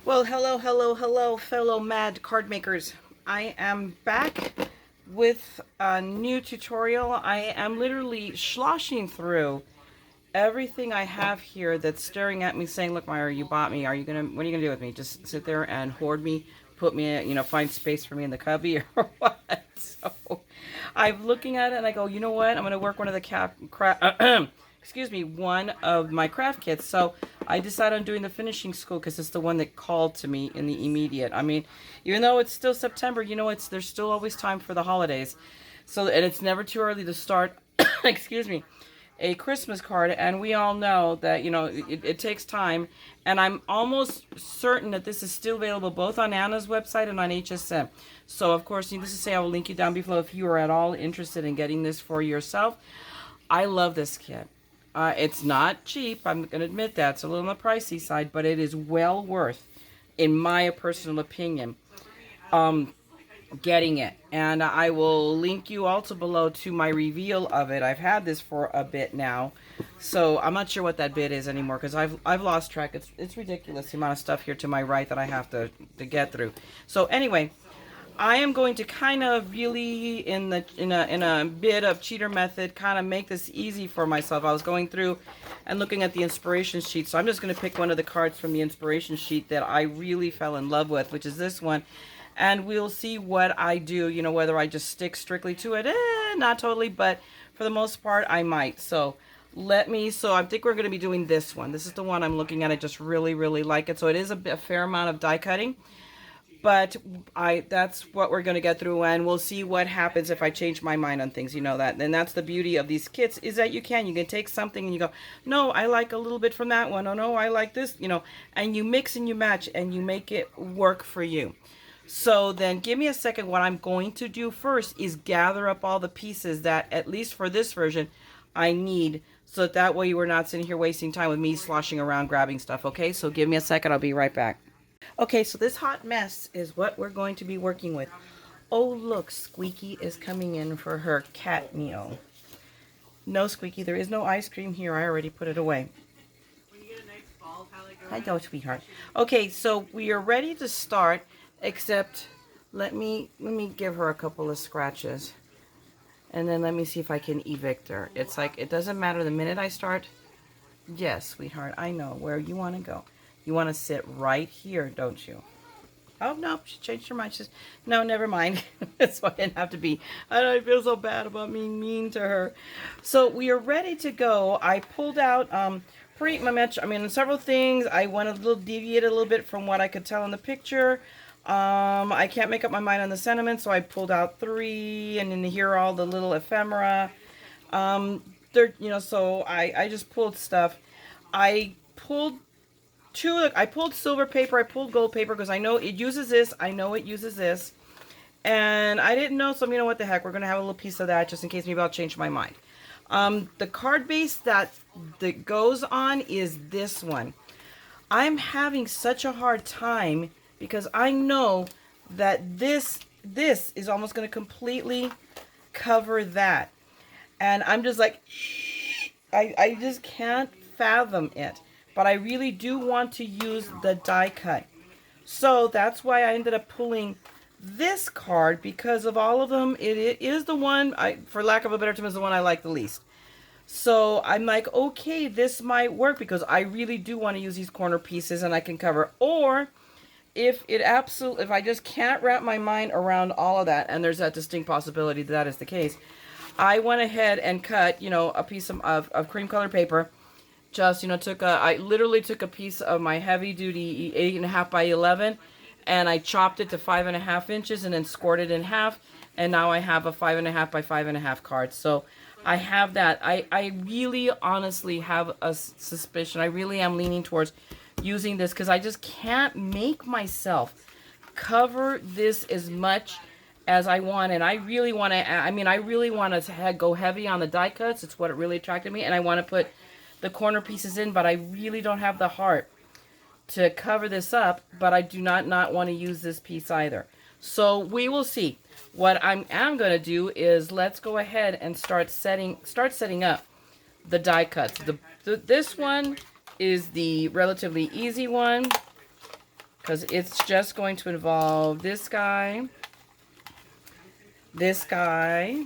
Well, hello, hello, hello, fellow mad card makers. I am back with a new tutorial. I am literally sloshing through everything I have here that's staring at me saying, look, Myra, you bought me. What are you gonna do with me? Just sit there and hoard me, put me, find space for me in the cubby or what? So I'm looking at it and I go, you know what? I'm gonna work one of the excuse me, one of my craft kits. So I decided on doing the finishing school because it's the one that called to me in the immediate. I mean, even though it's still September, there's still always time for the holidays. So, and it's never too early to start, excuse me, a Christmas card. And we all know that, it takes time. And I'm almost certain that this is still available both on Anna's website and on HSM. So, of course, needless to say, I will link you down below if you are at all interested in getting this for yourself. I love this kit. It's not cheap, I'm going to admit that. It's a little on the pricey side, but it is well worth, in my personal opinion, getting it. And I will link you also below to my reveal of it. I've had this for a bit now, so I'm not sure what that bit is anymore because I've lost track. It's ridiculous the amount of stuff here to my right that I have to get through. So anyway, I am going to kind of really, in a bit of cheater method, kind of make this easy for myself. I was going through and looking at the inspiration sheet, so I'm just going to pick one of the cards from the inspiration sheet that I really fell in love with, which is this one. And we'll see what I do, whether I just stick strictly to it. Not totally, but for the most part, I might. So I think we're going to be doing this one. This is the one I'm looking at. I just really, really like it. So it is a fair amount of die cutting. But that's what we're going to get through, and we'll see what happens if I change my mind on things, that. And that's the beauty of these kits, is that you can take something and you go, no, I like a little bit from that one. Oh, no, I like this, and you mix and you match and you make it work for you. So then give me a second. What I'm going to do first is gather up all the pieces that, at least for this version, I need, so that way we're not sitting here wasting time with me sloshing around grabbing stuff, okay? So give me a second. I'll be right back. Okay, so this hot mess is what we're going to be working with. Oh, look, Squeaky is coming in for her cat meal. No, Squeaky, there is no ice cream here. I already put it away. I know, sweetheart. Okay, so we are ready to start, except let me give her a couple of scratches. And then let me see if I can evict her. It's like, it doesn't matter the minute I start. Yes, sweetheart, I know where you want to go. You want to sit right here, don't you? Oh, no, she changed her mind. She says, no, never mind. So I didn't have to be. I feel so bad about being mean to her. So we are ready to go. I pulled out several things. I went deviated a little bit from what I could tell in the picture. I can't make up my mind on the sentiment, so I pulled out 3, and then here are all the little ephemera. So I just pulled stuff. I pulled silver paper, I pulled gold paper because I know it uses this, and I didn't know, so what the heck, we're going to have a little piece of that just in case maybe I'll change my mind. The card base that goes on is this one. I'm having such a hard time because I know that this is almost going to completely cover that, and I'm just like, I just can't fathom it. But I really do want to use the die cut. So that's why I ended up pulling this card, because of all of them, it is the one, for lack of a better term, is the one I like the least. So I'm like, okay, this might work because I really do want to use these corner pieces and I can cover. Or if I just can't wrap my mind around all of that, and there's that distinct possibility that is the case, I went ahead and cut, a piece of cream colored paper. Just, I literally took a piece of my heavy duty 8.5 by 11 and I chopped it to 5.5 inches and then scored it in half. And now I have a 5.5 by 5.5 card. So I have that. I really honestly have a suspicion. I really am leaning towards using this because I just can't make myself cover this as much as I want. And I really want to, go heavy on the die cuts. It's what really attracted me. And I want to put the corner pieces in, but I really don't have the heart to cover this up, but I do not want to use this piece either. So we will see. What I am going to do is let's go ahead and start setting up the die cuts. This one is the relatively easy one. because it's just going to involve this guy, this guy.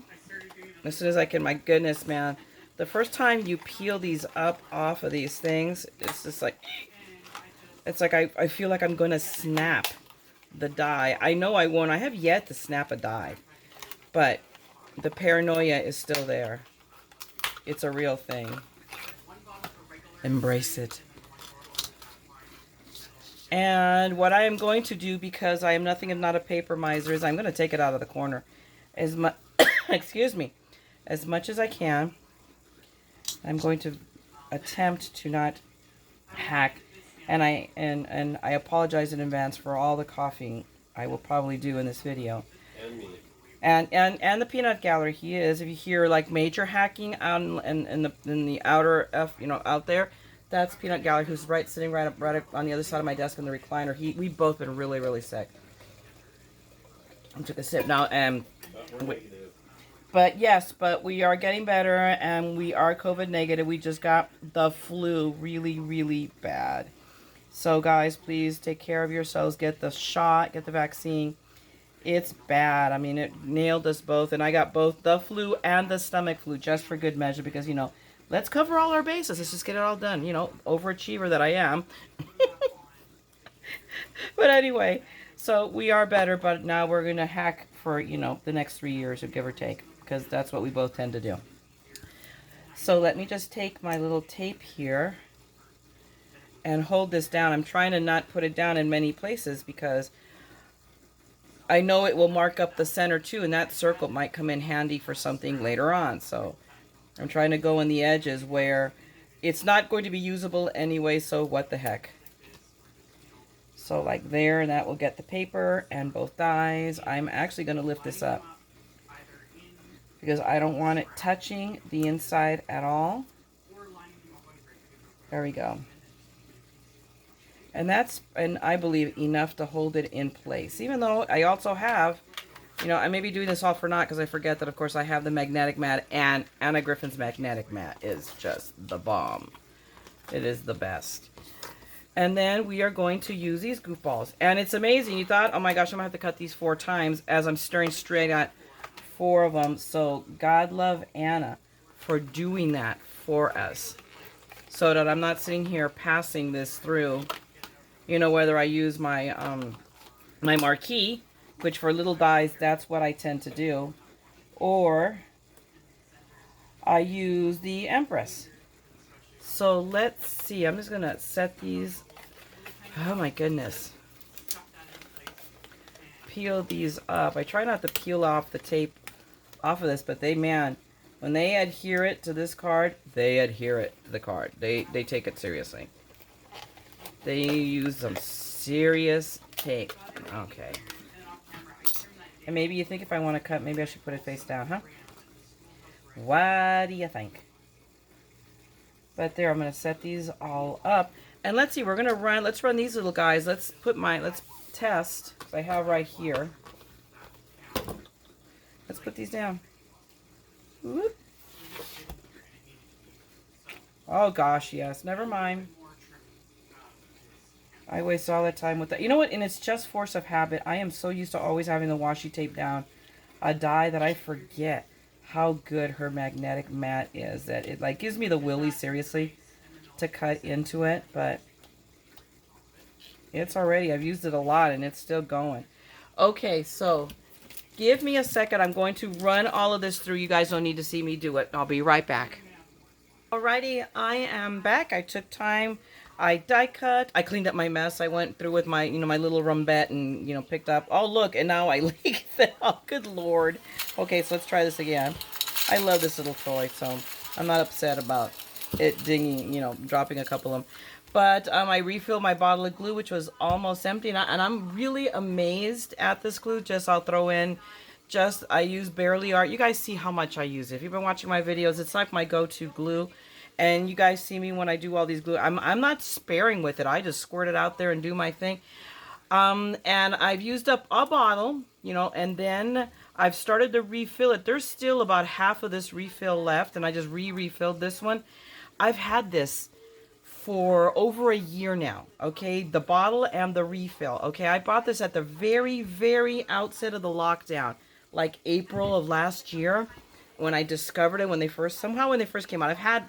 As soon as I can, my goodness, man. The first time you peel these up off of these things, it's just like, it's like I feel like I'm going to snap the die. I know I won't. I have yet to snap a die, but the paranoia is still there. It's a real thing. Embrace it. And what I am going to do, because I am nothing if not a paper miser, is I'm going to take it out of the corner as much, excuse me, as much as I can. I'm going to attempt to not hack, and I apologize in advance for all the coughing I will probably do in this video. And me. And the peanut gallery, he is. If you hear like major hacking out in the outer out there, that's peanut gallery, who's sitting right up on the other side of my desk in the recliner. We've both been really sick. I took a sip now, and but yes, but we are getting better, and we are COVID negative. We just got the flu really bad. So guys, please take care of yourselves. Get the shot. Get the vaccine. It's bad. I mean, it nailed us both, and I got both the flu and the stomach flu just for good measure, because, you know, let's cover all our bases. Let's just get it all done, you know, overachiever that I am. But anyway, so we are better, but now we're going to hack for, you know, the next 3 years, or give or take, because that's what we both tend to do. So let me just take my little tape here and hold this down. I'm trying to not put it down in many places, because I know it will mark up the center too, and that circle might come in handy for something later on. So I'm trying to go in the edges where it's not going to be usable anyway, so what the heck. So like there, and that will get the paper and both dies. I'm actually going to lift this up because I don't want it touching the inside at all. There we go. And that's, and I believe, enough to hold it in place. Even though I also have, you know, I may be doing this all for naught, because I forget that, of course, I have the magnetic mat, and Anna Griffin's magnetic mat is just the bomb. It is the best. And then we are going to use these goofballs. And it's amazing. You thought, oh my gosh, I'm going to have to cut these 4 times, as I'm staring straight at 4 of them. So God love Anna for doing that for us, so that I'm not sitting here passing this through. You know, whether I use my my marquee, which for little dies, that's what I tend to do, or I use the Empress. So let's see. I'm just going to set these. Oh my goodness. Peel these up. I try not to peel off the tape off of this, but they, man, when they adhere it to this card, they adhere it to the card. They take it seriously. They use some serious tape. Okay. And maybe you think if I want to cut, maybe I should put it face down, huh? What do you think? But there, I'm going to set these all up. And let's see, we're going to run, let's run these little guys. Let's test, because I have right here. Let's put these down. Whoop. Oh gosh, yes, never mind. I waste all that time with that. You know what? And it's just force of habit. I am so used to always having the washi tape down a die that I forget how good her magnetic mat is. That it like gives me the willy, seriously, to cut into it. But it's already, I've used it a lot and it's still going. Okay, so give me a second. I'm going to run all of this through. You guys don't need to see me do it. I'll be right back. Alrighty, I am back. I took time. I die cut. I cleaned up my mess. I went through with my, my little rumbette and, picked up. Oh, look, and now I leak that. Oh, good Lord. Okay, so let's try this again. I love this little toy, so I'm not upset about it dinging, dropping a couple of them. But I refilled my bottle of glue, which was almost empty, and I'm really amazed at this glue. I'll throw in, I use Barely Art. You guys see how much I use it. If you've been watching my videos, it's like my go-to glue. And you guys see me when I do all these glue. I'm not sparing with it. I just squirt it out there and do my thing. And I've used up a bottle, and then I've started to refill it. There's still about half of this refill left, and I just refilled this one. I've had this for over a year now, okay? The bottle and the refill, okay? I bought this at the very, very outset of the lockdown, like April of last year, when I discovered it, when they first came out. I've had,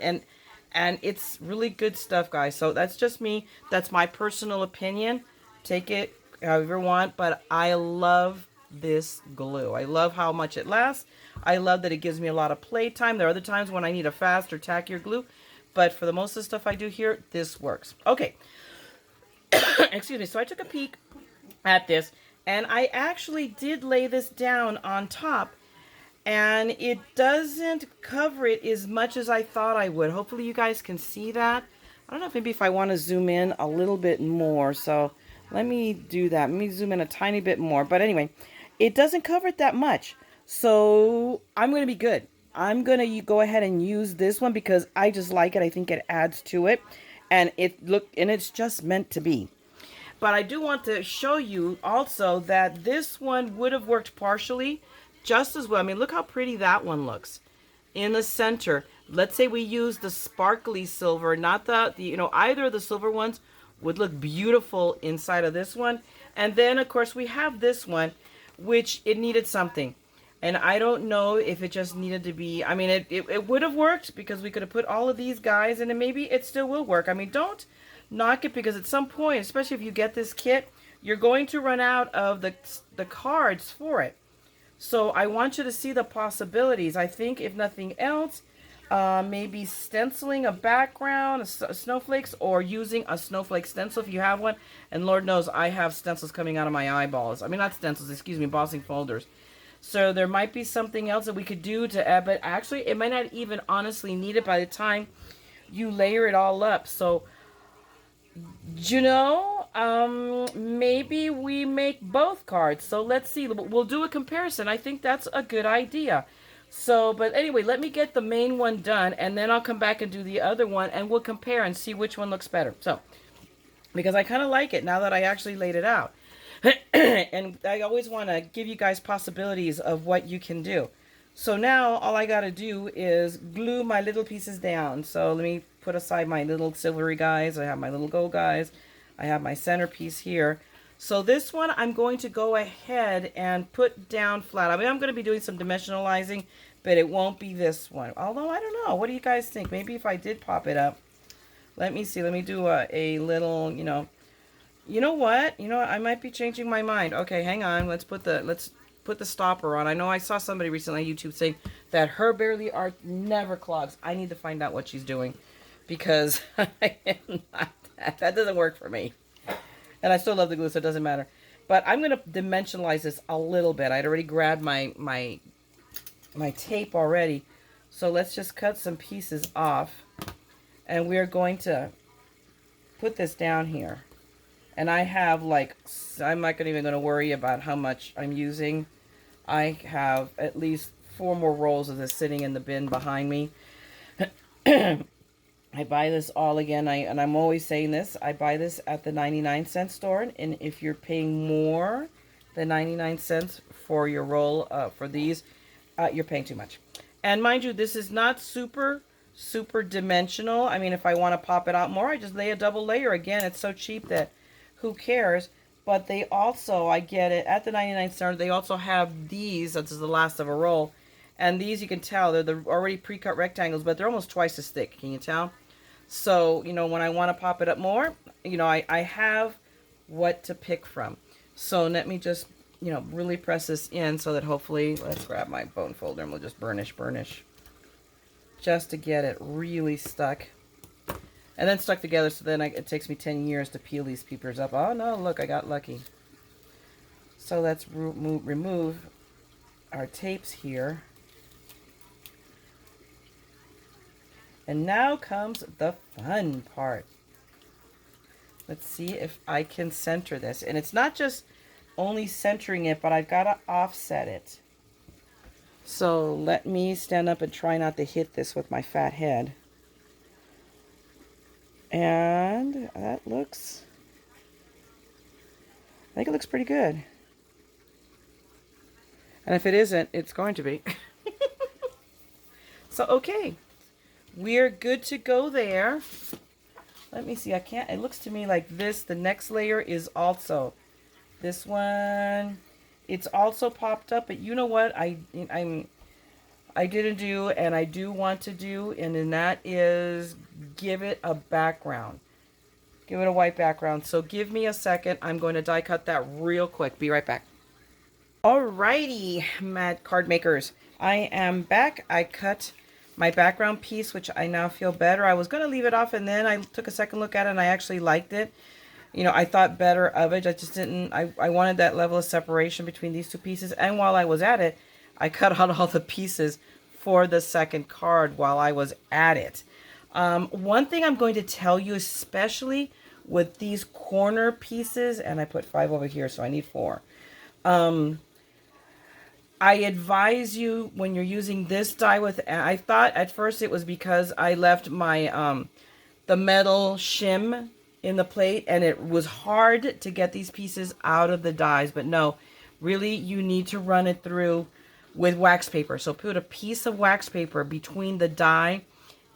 and it's really good stuff, guys. So that's just me. That's my personal opinion. Take it however you want, but I love this glue. I love how much it lasts. I love that it gives me a lot of playtime. There are other times when I need a fast or tackier glue, but for the most of the stuff I do here, this works. Okay. Excuse me. So I took a peek at this, and I actually did lay this down on top, and it doesn't cover it as much as I thought I would. Hopefully you guys can see that. I don't know if maybe if I want to zoom in a little bit more. So let me do that. Let me zoom in a tiny bit more. But anyway, it doesn't cover it that much. So I'm going to be good. I'm going to go ahead and use this one because I just like it. I think it adds to it. And it's just meant to be. But I do want to show you also that this one would have worked partially just as well. I mean, look how pretty that one looks in the center. Let's say we use the sparkly silver, not the either of the silver ones would look beautiful inside of this one. And then, of course, we have this one, which it needed something. And I don't know if it just needed to be, I mean, it would have worked because we could have put all of these guys in, and maybe it still will work. I mean, don't knock it, because at some point, especially if you get this kit, you're going to run out of the cards for it. So I want you to see the possibilities. I think if nothing else, maybe stenciling a background, snowflakes, or using a snowflake stencil if you have one. And Lord knows I have stencils coming out of my eyeballs. I mean, not stencils, excuse me, embossing folders. So there might be something else that we could do to add, but actually it might not even honestly need it by the time you layer it all up. So, maybe we make both cards. So let's see. We'll do a comparison. I think that's a good idea. So, but anyway, let me get the main one done, and then I'll come back and do the other one, and we'll compare and see which one looks better. So, because I kind of like it now that I actually laid it out. And I always want to give you guys possibilities of what you can do. So now all I got to do is glue my little pieces down. So let me put aside my little silvery guys. I have my little gold guys. I have my centerpiece here. So this one I'm going to go ahead and put down flat. I mean, I'm going to be doing some dimensionalizing, but it won't be this one. Although, I don't know. What do you guys think? Maybe if I did pop it up. Let me see. Let me do a little, you know what? I might be changing my mind. Okay, hang on. Let's put the stopper on. I know I saw somebody recently on YouTube saying that her barely art never clogs. I need to find out what she's doing, because I am not, that doesn't work for me. And I still love the glue, so it doesn't matter. But I'm going to dimensionalize this a little bit. I'd already grabbed my tape already. So let's just cut some pieces off. And we're going to put this down here. And I have I'm not even going to worry about how much I'm using. I have at least 4 more rolls of this sitting in the bin behind me. I buy this all again, and I'm always saying this, I buy this at the 99-cent store, and if you're paying more than 99 cents for your roll, for these, you're paying too much. And mind you, this is not super dimensional. I mean, if I want to pop it out more, I just lay a double layer. Again, it's so cheap that who cares? But they also, I get it, at the 99 cent, they also have these. This is the last of a roll. And these, you can tell, they're the already pre-cut rectangles, but they're almost twice as thick. Can you tell? So, when I want to pop it up more, I have what to pick from. So let me just, really press this in so that hopefully, let's grab my bone folder and we'll just burnish. Just to get it really stuck. And then stuck together, so then it takes me 10 years to peel these peepers up. Oh no, look, I got lucky. So let's remove our tapes here. And now comes the fun part. Let's see if I can center this. And it's not just only centering it, but I've got to offset it. So let me stand up and try not to hit this with my fat head. And that looks, I think it looks pretty good. And if it isn't, it's going to be. So, okay. We're good to go there. Let me see. I can't. It looks to me like this. The next layer is also this one. It's also popped up, but you know what? I didn't do, and I do want to do, and then that is give it a background. Give it a white background. So give me a second. I'm going to die cut that real quick. Be right back. Alrighty, mad card makers. I am back. I cut my background piece, which I now feel better. I was going to leave it off, and then I took a second look at it, and I actually liked it. You know, I thought better of it. I just didn't, I wanted that level of separation between these two pieces. And while I was at it, I cut out all the pieces for the second card while I was at it. One thing I'm going to tell you, especially with these corner pieces, and I put 5 over here, so I need 4. I advise you when you're using this die with, I thought at first it was because I left my, the metal shim in the plate and it was hard to get these pieces out of the dies, but no, really you need to run it through with wax paper. So put a piece of wax paper between the die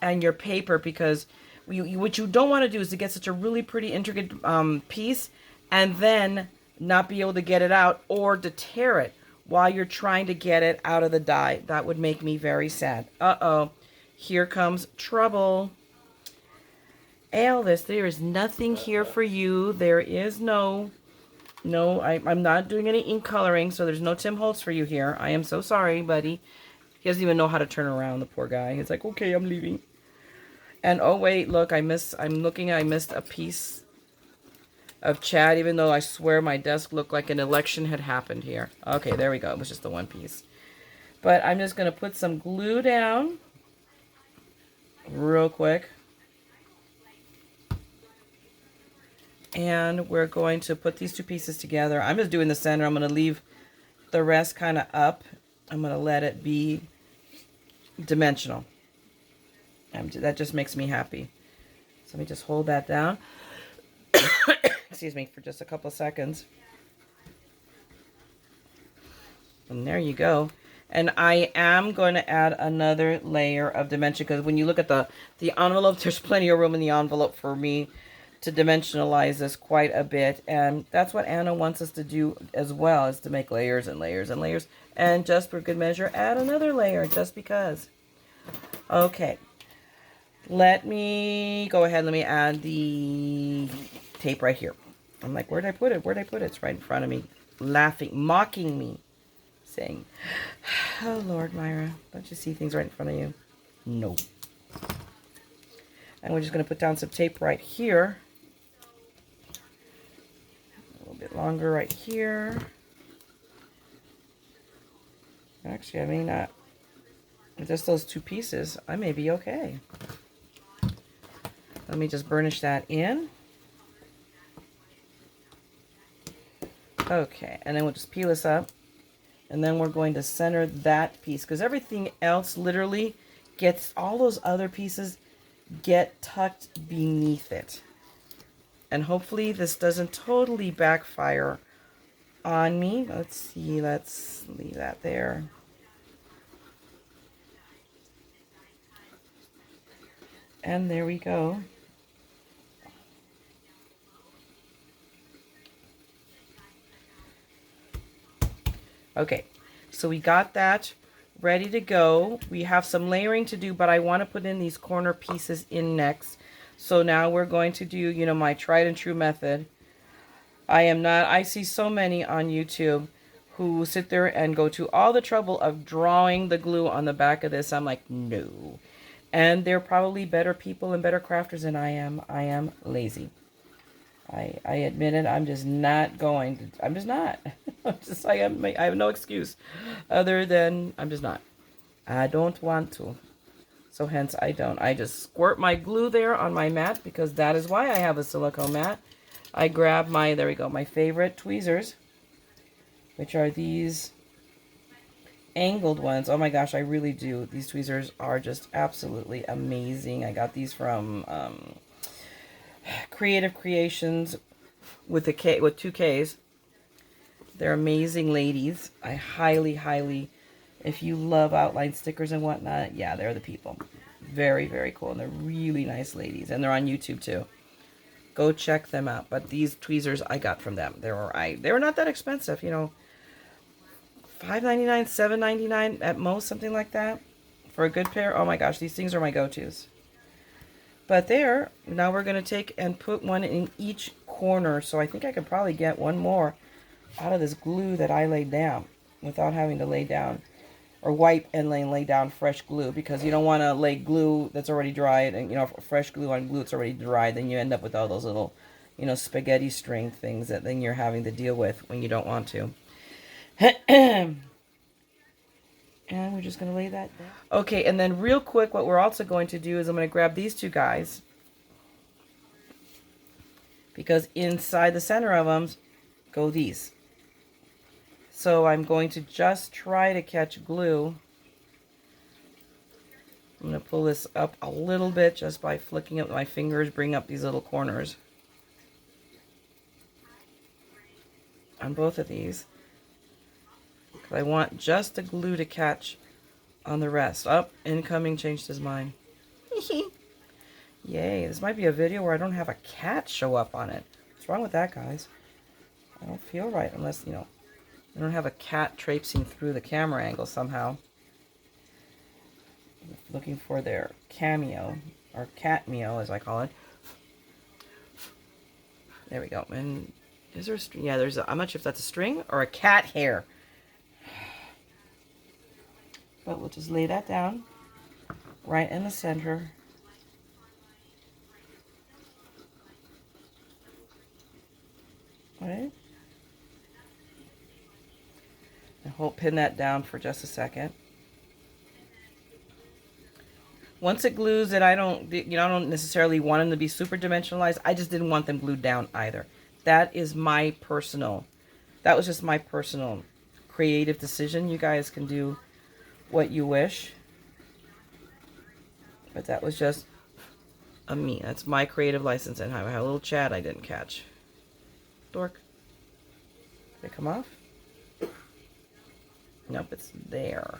and your paper, because what you don't want to do is to get such a really pretty intricate piece and then not be able to get it out, or to tear it while you're trying to get it out of the die. That would make me very sad. Uh-oh, here comes trouble. Elvis, there is nothing here for you. There is no, I'm not doing any ink coloring, so there's no Tim Holtz for you here. I am so sorry, buddy. He doesn't even know how to turn around, the poor guy. He's like, okay, I'm leaving. And oh wait, look, I missed a piece of chat, even though I swear my desk looked like an election had happened here. Okay, there we go. It was just the one piece. But I'm just going to put some glue down real quick. And we're going to put these two pieces together. I'm just doing the center. I'm going to leave the rest kind of up. I'm going to let it be dimensional. That just makes me happy. So let me just hold that down. Excuse me, for just a couple of seconds. And there you go. And I am going to add another layer of dimension, because when you look at the envelope, there's plenty of room in the envelope for me to dimensionalize this quite a bit. And that's what Anna wants us to do as well, is to make layers and layers and layers. And just for good measure, add another layer just because. Okay. Let me go ahead. Let me add the tape right here. I'm like, where'd I put it? Where'd I put it? It's right in front of me. Laughing, mocking me. Saying, oh, Lord, Myra, don't you see things right in front of you? No. And we're just going to put down some tape right here. A little bit longer right here. Actually, I may not. With just those two pieces, I may be okay. Let me just burnish that in. Okay, and then we'll just peel this up. And then we're going to center that piece, because everything else literally gets, all those other pieces get tucked beneath it. And hopefully this doesn't totally backfire on me. Let's see, let's leave that there. And there we go. Okay, so we got that ready to go. We have some layering to do, but I want to put in these corner pieces in next. So now we're going to do, you know, my tried and true method. I see so many on YouTube who sit there and go to all the trouble of drawing the glue on the back of this. I'm like, no. And they're probably better people and better crafters than I am. I am lazy. I admit it. I'm just not going to, I'm just not. I have no excuse other than I'm just not. I don't want to. So hence I don't. I just squirt my glue there on my mat, because that is why I have a silicone mat. I grab my, there we go, my favorite tweezers, which are these angled ones. Oh my gosh, I really do. These tweezers are just absolutely amazing. I got these from Creative Creations with a K, with 2 Ks. They're amazing ladies. I highly, if you love outline stickers and whatnot, yeah, they're the people. Very, very cool. And they're really nice ladies. And they're on YouTube too. Go check them out. But these tweezers I got from them. They were not that expensive, you know. $5.99, $7.99 at most, something like that. For a good pair. Oh my gosh, these things are my go-tos. But there, now we're going to take and put one in each corner. So I think I could probably get one more out of this glue that I laid down without having to lay down or wipe and lay down fresh glue, because you don't want to lay glue that's already dried and, you know, fresh glue on glue that's already dried. Then you end up with all those little, you know, spaghetti string things that then you're having to deal with when you don't want to. And we're just going to lay that down. Okay, and then real quick, what we're also going to do is I'm going to grab these two guys, because inside the center of them go these. So I'm going to just try to catch glue. I'm going to pull this up a little bit just by flicking up my fingers, bring up these little corners on both of these. I want just the glue to catch on the rest. Oh, incoming changed his mind. Yay, this might be a video where I don't have a cat show up on it. What's wrong with that, guys? I don't feel right unless, you know, I don't have a cat traipsing through the camera angle somehow. Looking for their cameo, or cat meow as I call it. There we go. And is there a string? Yeah, there's a, I'm not sure if that's a string or a cat hair. But we'll just lay that down right in the center. Right? And hold, pin that down for just a second. Once it glues, and I don't necessarily want them to be super dimensionalized. I just didn't want them glued down either. That was just my personal creative decision. You guys can do what you wish, but that was just me. That's my creative license. And I had a little chat I didn't catch. Dork. Did it come off? Nope, it's there.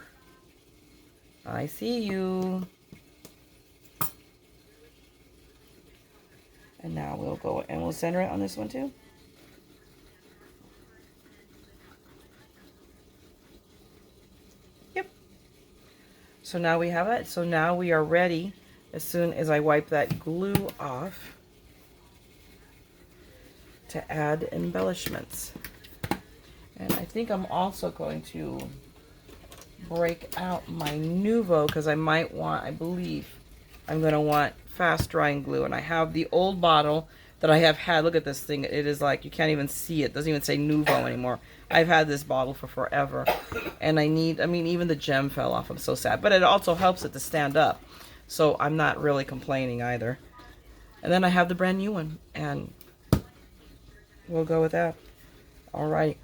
I see you. And now we'll go and we'll center it on this one too. Yep. So now we have it. So now we are ready, as soon as I wipe that glue off, to add embellishments. And I think I'm also going to break out my Nuvo, because I believe I'm going to want fast drying glue. And I have the old bottle that I have had. Look at this thing. It is like, you can't even see it. It doesn't even say Nuvo anymore. I've had this bottle for forever. And even the gem fell off. I'm so sad. But it also helps it to stand up. So I'm not really complaining either. And then I have the brand new one. And we'll go with that. All right.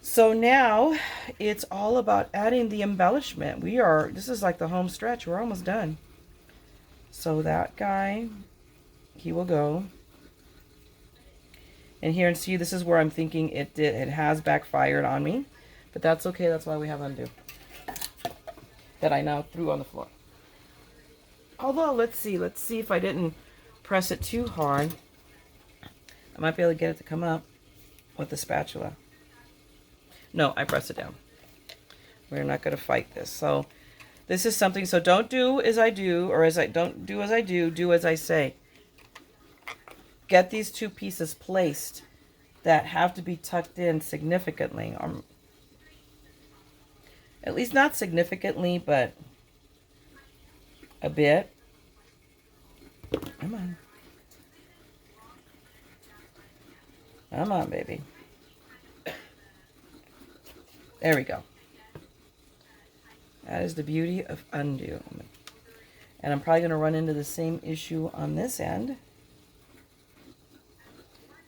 So now it's all about adding the embellishment. This is like the home stretch. We're almost done. So that guy, he will go. And here, and see, this is where I'm thinking it has backfired on me. But that's okay. That's why we have undo. That I now threw on the floor. Although, let's see if I didn't press it too hard. I might be able to get it to come up with the spatula. No, I press it down. We're not going to fight this. So this is something, so don't do as I do, or don't do as I do as I say. Get these two pieces placed that have to be tucked in significantly. At least not significantly, but a bit. Come on. Come on, baby. There we go. That is the beauty of undo. And I'm probably going to run into the same issue on this end.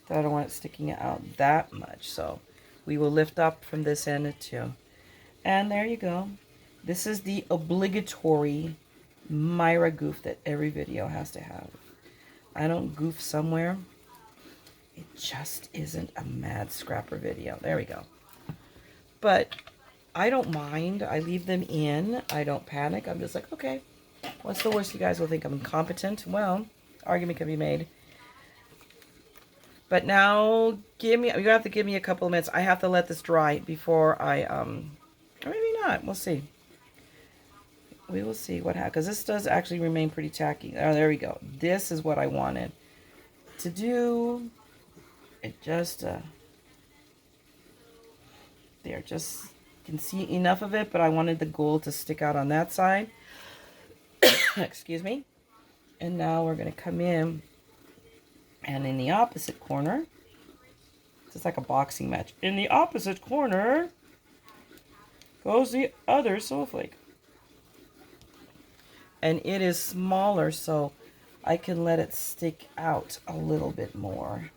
But I don't want it sticking out that much. So we will lift up from this end too. And there you go. This is the obligatory Myra goof that every video has to have. I don't goof somewhere. It just isn't a mad scrapper video. There we go. But I don't mind. I leave them in. I don't panic. I'm just like, okay, what's the worst? You guys will think I'm incompetent. Well, Argument can be made. But now, you're going to have to give me a couple of minutes. I have to let this dry before I, or maybe not. We'll see. We will see what happens. Because this does actually remain pretty tacky. Oh, there we go. This is what I wanted to do. It just, there, just can see enough of it, but I wanted the gold to stick out on that side. Excuse me. And now we're going to come in, and in the opposite corner, it's like a boxing match. In the opposite corner goes the other snowflake. And it is smaller, so I can let it stick out a little bit more.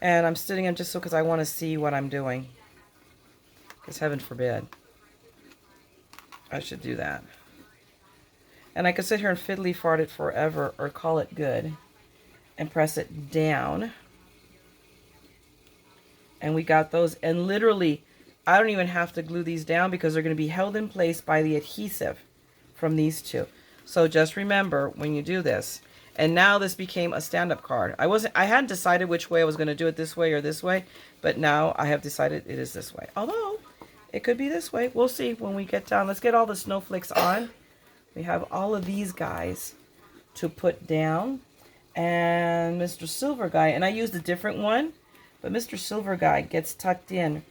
And I'm sitting in just so because I want to see what I'm doing. Because heaven forbid I should do that. And I could sit here and fiddly fart it forever or call it good and press it down. And we got those. And literally, I don't even have to glue these down because they're going to be held in place by the adhesive from these two. So just remember when you do this. And now this became a stand-up card. I hadn't decided which way I was going to do it, this way or this way. But now I have decided it is this way. Although, it could be this way. We'll see when we get down. Let's get all the snowflakes on. We have all of these guys to put down. And Mr. Silver Guy, and I used a different one, but Mr. Silver Guy gets tucked in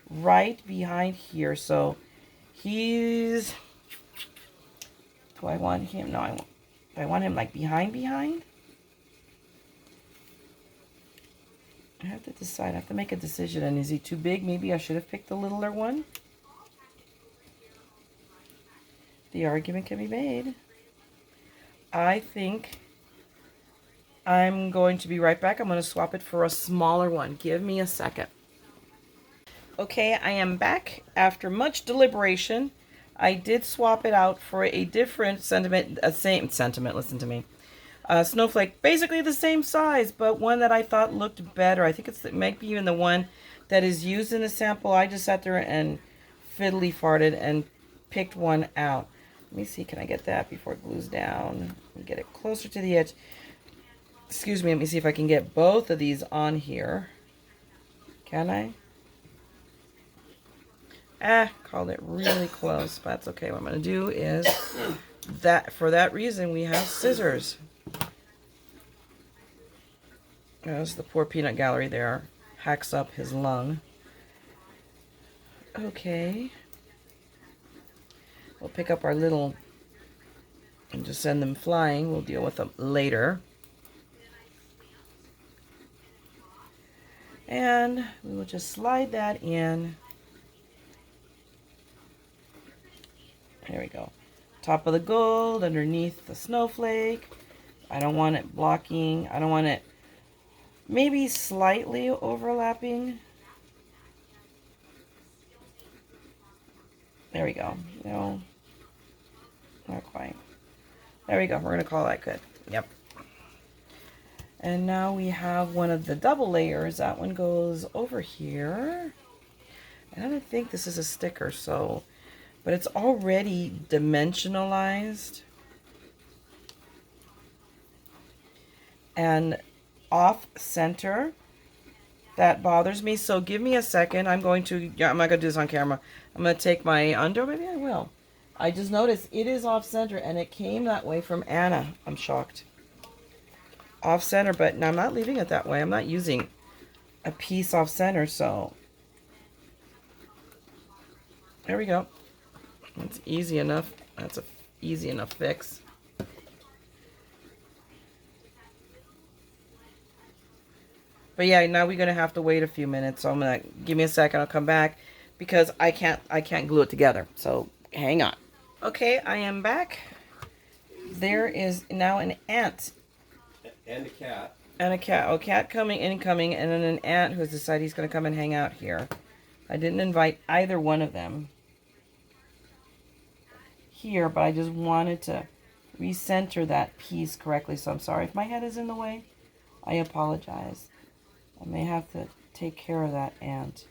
right behind here. So he's, do I want him? No, do I want him like behind? I have to decide. I have to make a decision. And is he too big? Maybe I should have picked the littler one. The argument can be made. I think I'm going to be right back. I'm going to swap it for a smaller one. Give me a second. Okay, I am back after much deliberation. I did swap it out for a different sentiment, same sentiment, listen to me. Snowflake, basically the same size, but one that I thought looked better. I think it might be even the one that is used in the sample. I just sat there and fiddly farted and picked one out. Let me see, can I get that before it glues down? Let me get it closer to the edge. Excuse me, let me see if I can get both of these on here. Can I? Called it really close, but that's okay. What I'm going to do is, for that reason, we have scissors. There's the poor peanut gallery there. Hacks up his lung. Okay. We'll pick up our little and just send them flying. We'll deal with them later. And we will just slide that in. There we go. Top of the gold, underneath the snowflake. I don't want it blocking. I don't want it maybe slightly overlapping. There we go. No, not quite. There we go. We're going to call that good. Yep. And now we have one of the double layers. That one goes over here. And I don't think this is a sticker, so, but it's already dimensionalized and off center. That bothers me, so give me a second. I'm not going to do this on camera. I'm going to take my under, maybe I will. I just noticed it is off center, and it came that way from Anna. I'm shocked. Off center, but now I'm not leaving it that way. I'm not using a piece off center, so there we go. It's easy enough. That's a easy enough fix. But yeah, now we're gonna have to wait a few minutes. So I'm gonna give me a second. I'll come back because I can't glue it together. So hang on. Okay, I am back. There is now an ant and a cat. And a cat. Oh, cat coming, incoming, and then an ant who's decided he's gonna come and hang out here. I didn't invite either one of them here, but I just wanted to recenter that piece correctly. So I'm sorry if my head is in the way. I apologize. I may have to take care of that ant.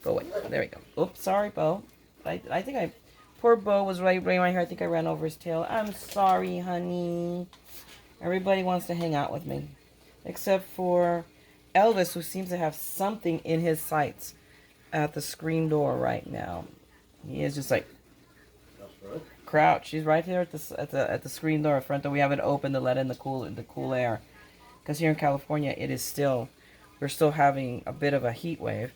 Go away. There we go. Oops, sorry, Bo. I think I Poor Bo was right my hair. I think I ran over his tail. I'm sorry, honey. Everybody wants to hang out with me. Except for Elvis, who seems to have something in his sights at the screen door right now. He is just like crouch. She's right here at the screen door front door. We have it open to let in the cool air. Because here in California, we're still having a bit of a heat wave.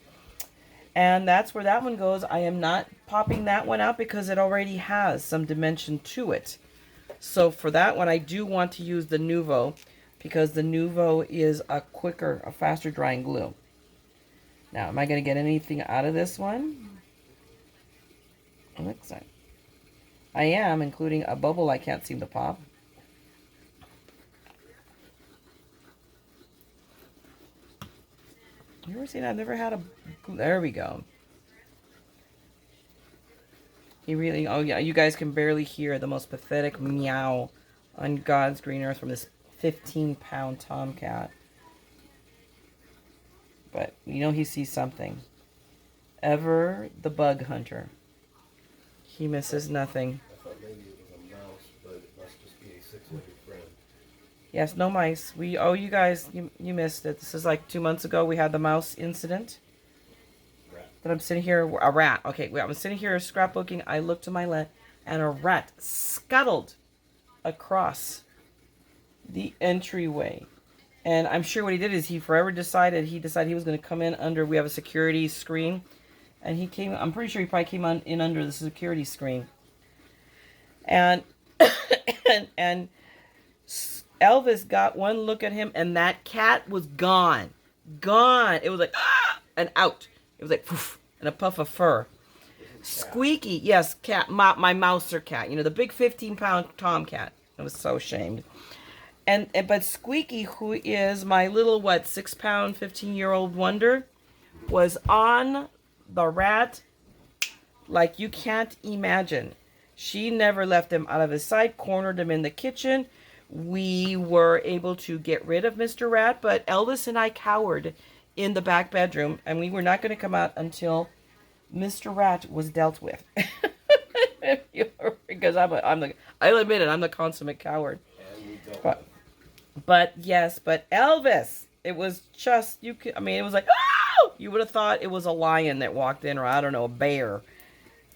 And that's where that one goes. I am not popping that one out because it already has some dimension to it. So for that one, I do want to use the Nuvo because the Nuvo is a faster drying glue. Now, am I going to get anything out of this one? It looks like I am, including a bubble I can't seem to pop. You ever seen? I've never had a. There we go. He really. Oh yeah, you guys can barely hear the most pathetic meow on God's green earth from this 15-pound tomcat. But you know he sees something. Ever the bug hunter. He misses nothing. I thought maybe it was a mouse, but it must just be a six-legged friend. Yes, no mice. You guys, you missed it. This is like 2 months ago. We had the mouse incident. Rat. But I'm sitting here, a rat. Okay, I'm sitting here scrapbooking. I look to my left, and a rat scuttled across the entryway. And I'm sure what he did is he decided he was going to come in under. We have a security screen, and he came. I'm pretty sure he probably came in under the security screen. And and Elvis got one look at him, and that cat was gone. Gone. It was like, ah, and out. It was like, poof, and a puff of fur. Squeaky, yes, cat, my mouser cat. You know, the big 15-pound tomcat. I was so ashamed. But Squeaky, who is my little, 6-pound, 15-year-old wonder, was on the rat like you can't imagine. She never left him out of his sight, cornered him in the kitchen. We were able to get rid of Mr. Rat, but Elvis and I cowered in the back bedroom, and we were not going to come out until Mr. Rat was dealt with. Because I'll admit it, I'm the consummate coward. But yes, but Elvis, it was just, it was like, oh! You would have thought it was a lion that walked in, or I don't know, a bear.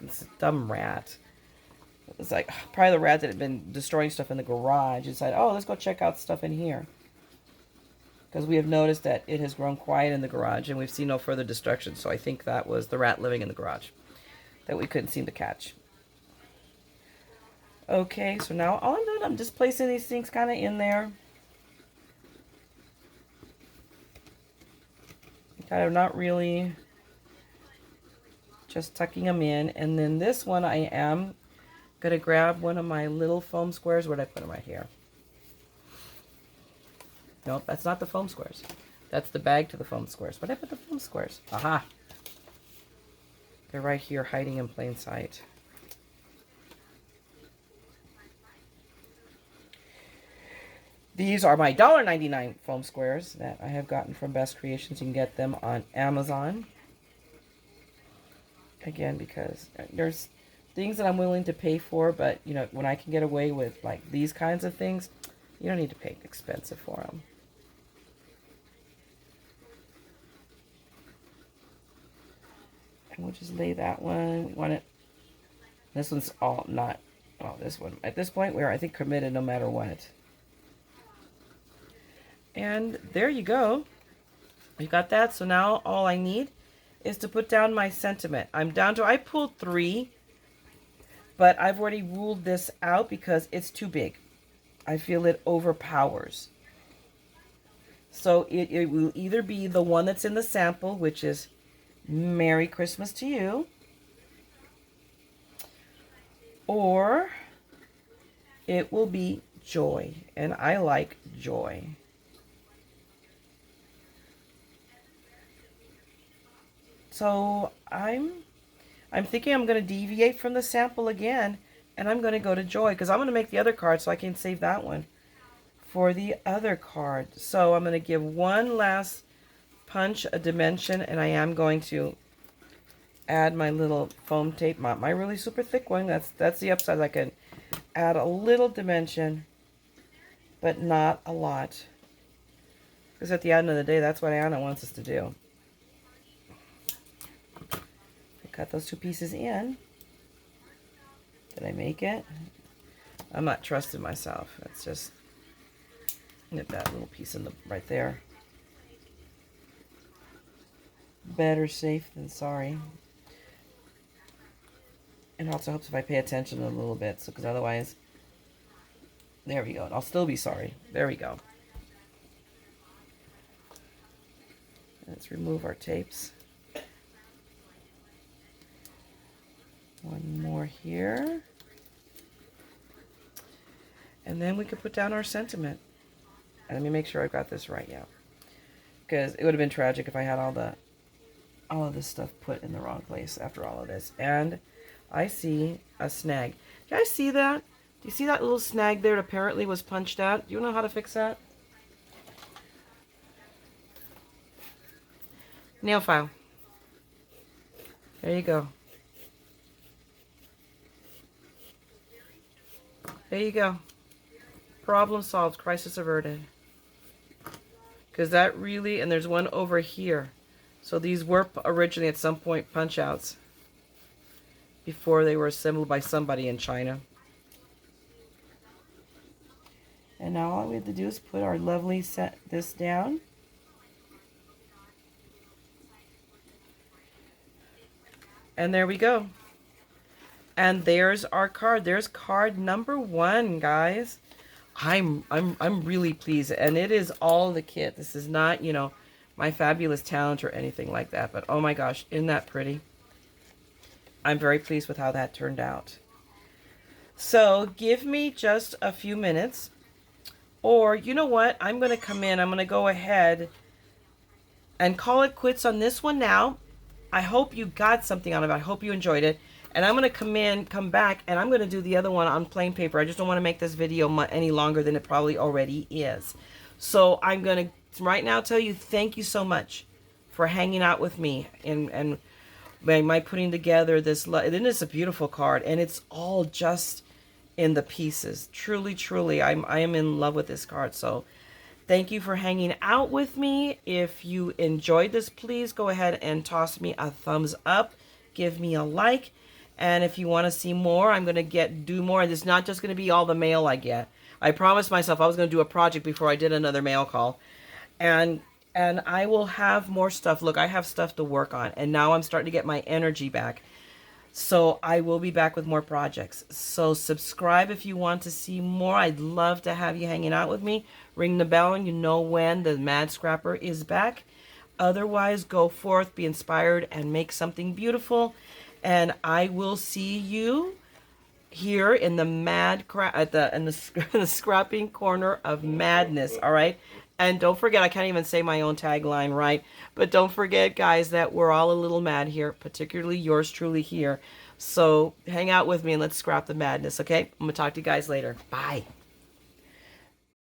It's a dumb rat. It was like probably the rat that had been destroying stuff in the garage. It said, oh, let's go check out stuff in here. Because we have noticed that it has grown quiet in the garage and we've seen no further destruction. So I think that was the rat living in the garage that we couldn't seem to catch. Okay, so now all I'm doing, I'm just placing these things kind of in there. Kind of not really, just tucking them in. And then this one I am going to grab one of my little foam squares. Where did I put them? Right here. Nope, that's not the foam squares. That's the bag to the foam squares. Where did I put the foam squares? Aha. They're right here hiding in plain sight. These are my $1.99 foam squares that I have gotten from Best Creations. You can get them on Amazon. Again, because there's things that I'm willing to pay for, but, you know, when I can get away with, like, these kinds of things, you don't need to pay expensive for them. And we'll just lay that one. We want it. This one's all not, oh, this one. At this point, we're, I think, committed no matter what. And there you go. You got that. So now all I need is to put down my sentiment. I'm down to, I pulled 3, but I've already ruled this out because it's too big. I feel it overpowers. So it will either be the one that's in the sample, which is Merry Christmas to You, or it will be Joy. And I like Joy. So I'm thinking I'm going to deviate from the sample again, and I'm going to go to Joy, because I'm going to make the other card so I can save that one for the other card. So I'm going to give one last punch, a dimension, and I am going to add my little foam tape, not my really super thick one. That's the upside. I can add a little dimension, but not a lot. Because at the end of the day, that's what Anna wants us to do. Cut those two pieces in. Did I make it? I'm not trusting myself. It's just nip that little piece in the right there. Better safe than sorry. It also helps if I pay attention a little bit, so because otherwise, there we go. I'll still be sorry. There we go. Let's remove our tapes. One more here. And then we could put down our sentiment. And let me make sure I've got this right, yeah. Because it would have been tragic if I had all of this stuff put in the wrong place after all of this. And I see a snag. Do you guys see that? Do you see that little snag there that apparently was punched out? Do you know how to fix that? Nail file. There you go. There you go. Problem solved. Crisis averted. Because that really, and there's one over here. So these were originally at some point punch outs before they were assembled by somebody in China. And now all we have to do is put our lovely set this down. And there we go. And there's our card. There's card number 1, guys. I'm really pleased, and it is all the kit. This is not, you know, my fabulous talent or anything like that, but oh my gosh, isn't that pretty? I'm very pleased with how that turned out. So give me just a few minutes, or you know what? I'm going to come in. I'm going to go ahead and call it quits on this one now. I hope you got something out of it. I hope you enjoyed it. And I'm going to come back, and I'm going to do the other one on plain paper. I just don't want to make this video any longer than it probably already is. So I'm going to right now tell you thank you so much for hanging out with me and my putting together this. It is a beautiful card, and it's all just in the pieces. Truly, truly, I am in love with this card. So thank you for hanging out with me. If you enjoyed this, please go ahead and toss me a thumbs up. Give me a like. And if you want to see more, I'm going to do more. And it's not just going to be all the mail I get. I promised myself I was going to do a project before I did another mail call. And I will have more stuff. Look, I have stuff to work on. And now I'm starting to get my energy back. So I will be back with more projects. So subscribe if you want to see more. I'd love to have you hanging out with me. Ring the bell and you know when the Mad Scrapper is back. Otherwise, go forth, be inspired, and make something beautiful. And I will see you here in the in the scrapping corner of madness. All right. And don't forget, I can't even say my own tagline right. But don't forget, guys, that we're all a little mad here, particularly yours truly here. So hang out with me and let's scrap the madness. Okay. I'm going to talk to you guys later. Bye.